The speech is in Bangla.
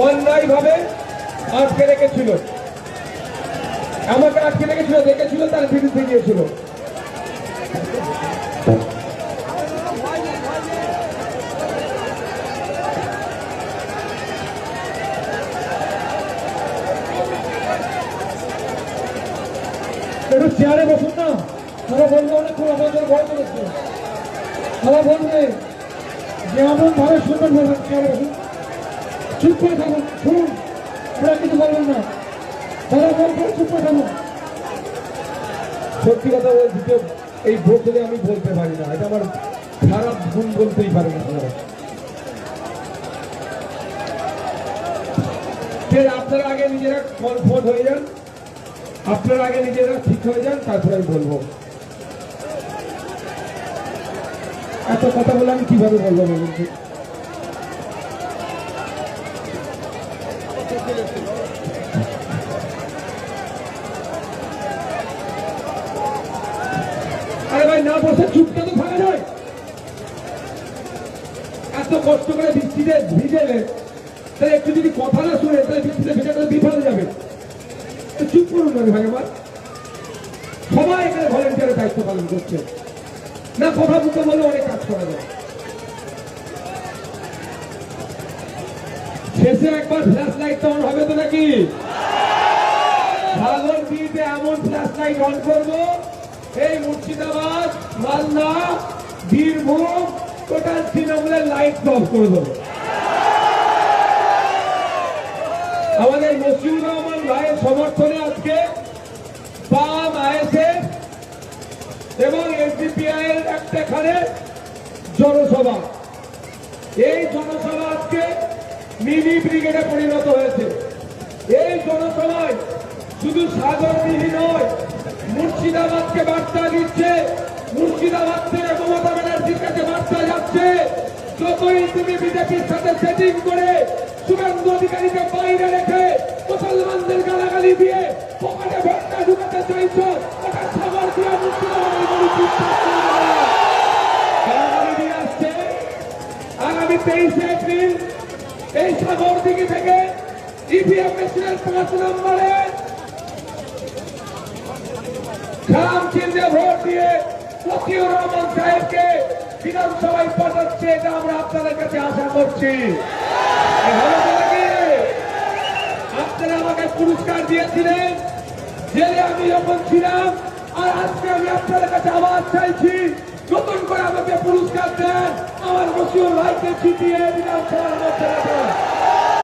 অন্যায় ভাবে আটকে রেখেছিল, আমাকে আটকে রেখেছিল, দেখেছিল, তার বিরুদ্ধে গিয়েছিল। একটু চেয়ারে বসুন না, তারা বলবে অনেকক্ষণ আমাদের ভয় করেছে, তারা বলবে যেমন ভাবে শুনবেন বলবেন, চেয়ারে বসুন, চুপ করে থাকুন, শুনুন, ওরা কিছু বলবেন না, তারা বলবেন চুপ করে থাকুন। সত্যি কথা বলছি তো, এই ভোট আমি বলতে পারি না, এটা আমার খারাপ গুণ বলতেই পারি না। আপনারা আগে নিজেরা কনফার্ম হয়ে যান, আপনারা আগে নিজেরা ঠিক হয়ে যান, তারপরে আমি বলবো। এত কথা বলে আমি কিভাবে বলবো বলুন? আরে ভাই, না বসে চুপটা তো থাকা যায়। এত কষ্ট করে বৃষ্টিতে ভিজেলে, তাহলে একটু যদি কথা না শুনে, তাহলে বৃষ্টিতে ভিজে তাহলে বিফলে যাবে। চুপ করুন না ভাই আমার, সবাই এখানে ভলেন্টিয়ারের দায়িত্ব পালন করছে না, কথা বলতে বলে অনেক কাজ করা যায়। শেষে একবার ফ্ল্যাশ লাইট অন হবে তো নাকি? সাগর দ্বীপে এমন ফ্ল্যাশ লাইট অন করবো, এই মুর্শিদাবাদ, মালদা, বীরভূম টোটাল তৃণমূলের লাইট অফ করে দেবো। আমাদের মশিউর রহমান ভাইয়ের সমর্থনে আজকে বাম, আইএসএফ এবং এসডিপিআই এর একটাখানে জনসভা, এই জনসভা আজকে মিনি ব্রিগেডে পরিণত হয়েছে। এই জনসভায় শুধু সাগরদিঘি নয়, মুর্শিদাবাদকে বার্তা দিচ্ছে, মুর্শিদাবাদ থেকে মমতা ব্যানার্জির কাছে বার্তা যাচ্ছে, যতই তুমি বিজেপির সাথে সেটিং করে শুভেন্দু অধিকারীকে বাইরে রেখে মুসলমানদের গালাগালি দিয়ে পকেটে ভোটটা ঢুকাতে চাইছ, ওটা সাগর দিয়ে গালাগালি দিয়ে আসছে। আগামী 23 এপ্রিল এই সাগরদিঘি থেকে ইভিএম মেশিনের 5 নম্বরে খাম চিহ্নে ভোট দিয়ে মশিউর রহমান সাহেবকে বিধানসভায় পাঠাচ্ছে, এটা আমরা আপনাদের কাছে আশা করছি। আপনারা আমাকে পুরস্কার দিয়েছিলেন জেলে আমি যখন ছিলাম, আর আজকে আমি আপনাদের কাছে আবার চাইছি নতুন করে আমাকে পুরস্কার দেন, আমার মশিউর ভাইকে জিতিয়ে বিধানসভার মধ্যে রাখেন।